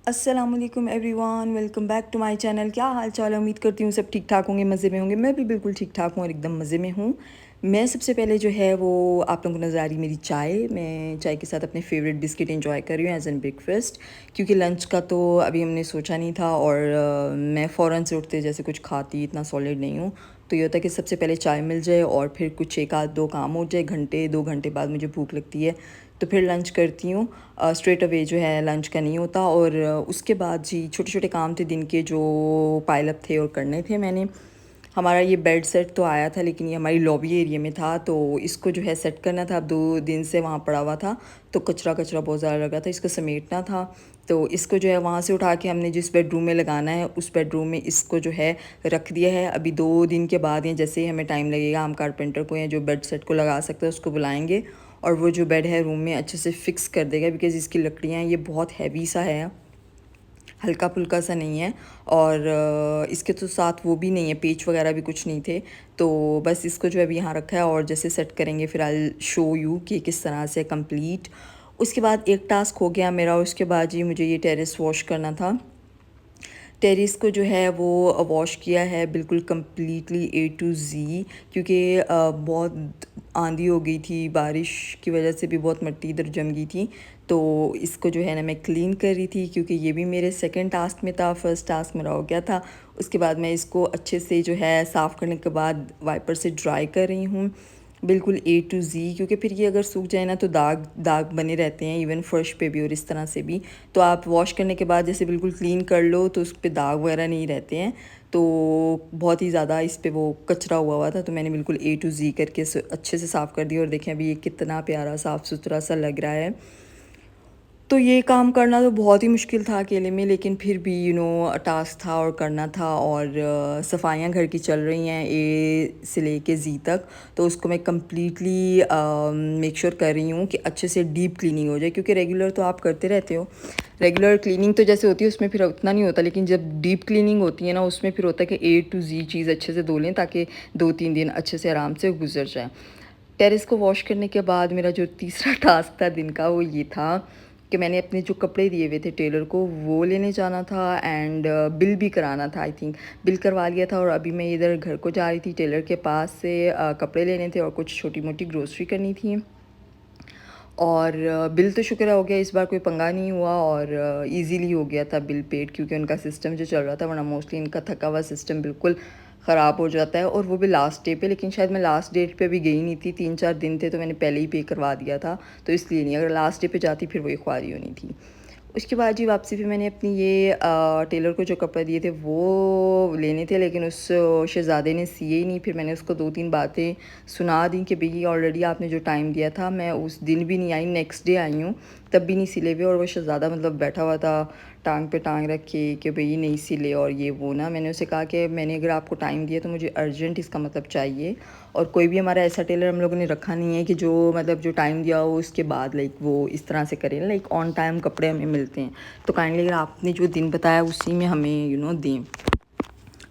अस्सलामुअलैकुम everyone, welcome back to my channel. क्या हाल चाल है? उम्मीद करती हूँ सब ठीक ठाक होंगे, मज़े में होंगे। मैं भी बिल्कुल ठीक ठाक हूँ और एकदम मज़े में हूँ। मैं सबसे पहले जो है वो आप लोगों को नज़र आ रही मेरी चाय। मैं चाय के साथ अपने फेवरेट बिस्किट एंजॉय कर रही हूँ एज एन ब्रेकफास्ट, क्योंकि लंच का तो अभी हमने सोचा नहीं था और मैं फ़ौरन से उठते जैसे कुछ खाती इतना सॉलिड नहीं हूँ। तो ये होता है कि सबसे पहले चाय मिल जाए और फिर कुछ एक आध दो काम हो जाए, घंटे 2 घंटे बाद मुझे भूख लगती है तो फिर लंच करती हूँ। स्ट्रेट अवे जो है लंच का नहीं होता। और उसके बाद जी छोटे छोटे काम थे दिन के जो पाइल अप थे और करने थे मैंने। हमारा ये बेड सेट तो आया था लेकिन ये हमारी लॉबी एरिया में था, तो इसको जो है सेट करना था। अब 2 दिन से वहाँ पड़ा हुआ था तो कचरा कचरा बहुत ज़्यादा लगा था, इसको समेटना था। तो इसको जो है वहाँ से उठा के हमने जिस बेडरूम में लगाना है उस बेडरूम में इसको जो है रख दिया है। अभी 2 दिन के बाद या जैसे ही हमें टाइम लगेगा हम कारपेंटर को या जो बेड सेट को लगा सकते हैं उसको बुलाएंगे और वो जो बेड है रूम में अच्छे से फिक्स कर देगा, बिकॉज़ इसकी लकड़ियाँ ये बहुत हैवी सा है, हल्का फुल्का सा नहीं है। और इसके तो साथ वो भी नहीं है, पेच वगैरह भी कुछ नहीं थे। तो बस इसको जो है अभी यहाँ रखा है और जैसे सेट करेंगे फिर आई शो यू कि किस तरह से कंप्लीट। उसके बाद एक टास्क हो गया मेरा। उसके बाद जी मुझे ये टेरेस वॉश करना था। टेरेस को जो है वो वॉश किया है बिल्कुल कम्प्लीटली ए टू ज़ी, क्योंकि बहुत आंधी हो गई थी, बारिश की वजह से भी बहुत मिट्टी इधर जम गई थी। तो इसको जो है ना मैं क्लीन कर रही थी, क्योंकि ये भी मेरे सेकंड टास्क में था, फर्स्ट टास्क मेरा हो गया था। उसके बाद मैं इसको अच्छे से जो है साफ़ करने के बाद वाइपर से ड्राई कर रही हूँ बिल्कुल ए टू ज़ी, क्योंकि फिर ये अगर सूख जाए ना तो दाग दाग बने रहते हैं इवन फर्श पे भी और इस तरह से भी। तो आप वॉश करने के बाद जैसे बिल्कुल क्लीन कर लो तो उस पर दाग वगैरह नहीं रहते हैं। तो बहुत ही ज़्यादा इस पे वो कचरा हुआ हुआ था, तो मैंने बिल्कुल ए टू ज़ी करके अच्छे से साफ़ कर दिया। और देखें अभी ये कितना प्यारा साफ़ सुथरा सा लग रहा है। तो ये काम करना तो बहुत ही मुश्किल था अकेले में, लेकिन फिर भी टास्क था और करना था। और सफाइयाँ घर की चल रही हैं ए से लेके ज़ी तक, तो उसको मैं कम्प्लीटली मेक श्योर कर रही हूँ कि अच्छे से डीप क्लीनिंग हो जाए, क्योंकि रेगुलर तो आप करते रहते हो। रेगुलर क्लीनिंग तो जैसे होती है उसमें फिर उतना नहीं होता, लेकिन जब डीप क्लीनिंग होती है ना उसमें फिर होता है कि ए टू ज़ी चीज़ अच्छे से धो लें ताकि 2-3 दिन अच्छे से आराम से गुजर जाए। टेरेस को वॉश करने के बाद मेरा जो तीसरा टास्क था दिन का वो ये था कि मैंने अपने जो कपड़े दिए हुए थे टेलर को वो लेने जाना था एंड बिल भी कराना था। आई थिंक बिल करवा लिया था और अभी मैं इधर घर को जा रही थी टेलर के पास से कपड़े लेने थे और कुछ छोटी मोटी ग्रोसरी करनी थी। और बिल तो शुक्र हो गया, इस बार कोई पंगा नहीं हुआ और इजीली हो गया था बिल पेड, क्योंकि उनका सिस्टम जो चल रहा था, वरना मोस्टली इनका थका हुआ सिस्टम बिल्कुल ख़राब हो जाता है। और वो भी लास्ट डे पे, लेकिन शायद मैं लास्ट डेट पे भी गई नहीं थी, 3-4 दिन थे तो मैंने पहले ही पे करवा दिया था, तो इसलिए नहीं। अगर लास्ट डे पे जाती फिर वही ख्वारी होनी थी। उसके बाद जी वापसी पे मैंने अपनी ये टेलर को जो कपड़े दिए थे वो लेने थे, लेकिन उस शहज़ादे ने सिए ही नहीं। फिर मैंने उसको 2-3 बातें सुना दी कि भई ऑलरेडी आपने जो टाइम दिया था, मैं उस दिन भी नहीं आई, नेक्स्ट डे आई हूँ, तब भी नहीं सिले हुए। और वो शहज़ादा मतलब बैठा हुआ था टांग पे टांग रख के कि भई नहीं सिले और ये वो ना। मैंने उसे कहा कि मैंने अगर आपको टाइम दिया तो मुझे अर्जेंट इसका मतलब चाहिए। और कोई भी हमारा ऐसा टेलर हम लोगों ने रखा नहीं है कि जो मतलब जो टाइम दिया हो उसके बाद लाइक वो इस तरह से करें, लाइक ऑन टाइम कपड़े हमें मिलते हैं। तो काइंडली अगर आपने जो दिन बताया उसी में हमें दें।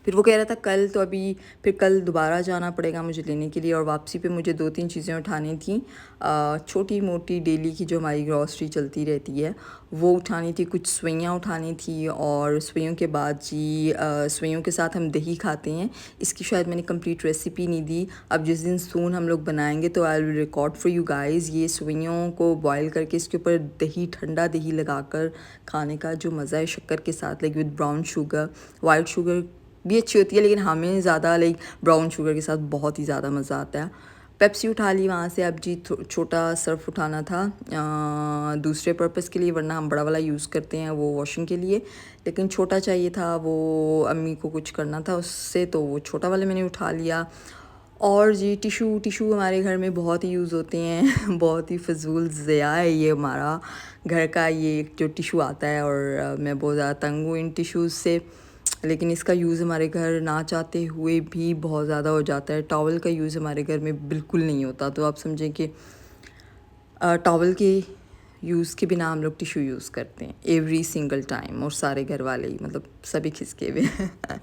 फिर वो कह रहा था कल, तो अभी फिर कल दोबारा जाना पड़ेगा मुझे लेने के लिए। और वापसी पे मुझे 2-3 चीज़ें उठानी थी, छोटी मोटी डेली की जो हमारी ग्रॉसरी चलती रहती है वो उठानी थी, कुछ सुइयाँ उठानी थी। और सुइयों के बाद जी सुइयों के साथ हम दही खाते हैं, इसकी शायद मैंने कंप्लीट रेसिपी नहीं दी। अब जिस दिन सून हम लोग बनाएंगे तो I will record for you guys. ये सुइयों को बॉयल करके इसके ऊपर दही, ठंडा दही लगाकर खाने का जो मज़ा है शक्कर के साथ, like with brown sugar. White sugar भी अच्छी होती है लेकिन हमें ज़्यादा लाइक ब्राउन शुगर के साथ बहुत ही ज़्यादा मज़ा आता है। पेप्सी उठा ली वहाँ से। अब जी छोटा सर्फ उठाना था दूसरे पर्पस के लिए, वरना हम बड़ा वाला यूज़ करते हैं वो वॉशिंग के लिए, लेकिन छोटा चाहिए था, वो अम्मी को कुछ करना था उससे, तो वो छोटा वाला मैंने उठा लिया। और जी टिशू टिशू हमारे घर में बहुत ही यूज़ होते हैं बहुत ही फजूल ज़िया है ये हमारा घर का ये जो टिशू आता है। और मैं बहुत ज़्यादा तंग हूँ इन टिशूज़ से, लेकिन इसका यूज़ हमारे घर ना चाहते हुए भी बहुत ज़्यादा हो जाता है। टॉवल का यूज़ हमारे घर में बिल्कुल नहीं होता, तो आप समझें कि टॉवल के यूज़ के बिना हम लोग टिशू यूज़ करते हैं एवरी सिंगल टाइम, और सारे घर वाले ही मतलब सभी खिसके हुए हैं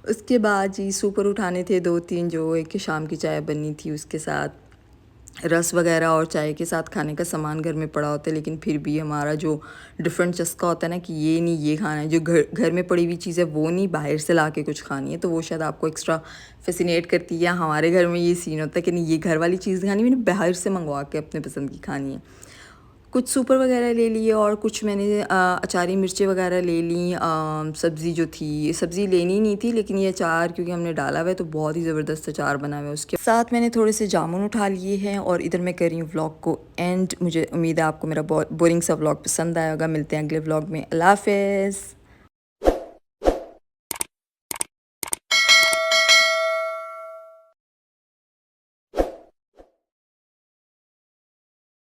उसके बाद जी सुपर उठाने थे 2-3, जो एक शाम की चाय बननी थी उसके साथ। रस वगैरह और चाय के साथ खाने का सामान घर में पड़ा होता है, लेकिन फिर भी हमारा जो डिफरेंट चस्का होता है ना कि ये नहीं ये खाना है, जो घर घर में पड़ी हुई चीज़ है वो नहीं, बाहर से ला के कुछ खानी है, तो वो शायद आपको एक्स्ट्रा फैसिनेट करती है। हमारे घर में ये सीन होता है कि नहीं, ये घर वाली चीज़ खानी, मैंने बाहर से मंगवा के अपने पसंद की खानी है। कुछ सूपर वगैरह ले लिए और कुछ मैंने अचारी मिर्चें वगैरह ले ली। सब्ज़ी जो थी, सब्ज़ी लेनी नहीं थी, लेकिन ये अचार क्योंकि हमने डाला हुआ है तो बहुत ही ज़बरदस्त अचार बना हुआ है। उसके साथ मैंने थोड़े से जामुन उठा लिए हैं और इधर मैं कर रही हूँ व्लॉग को एंड। मुझे उम्मीद है आपको मेरा बोरिंग सा व्लॉग पसंद आया होगा। मिलते हैं अगले व्लॉग में। अल्लाह हाफ़िज़।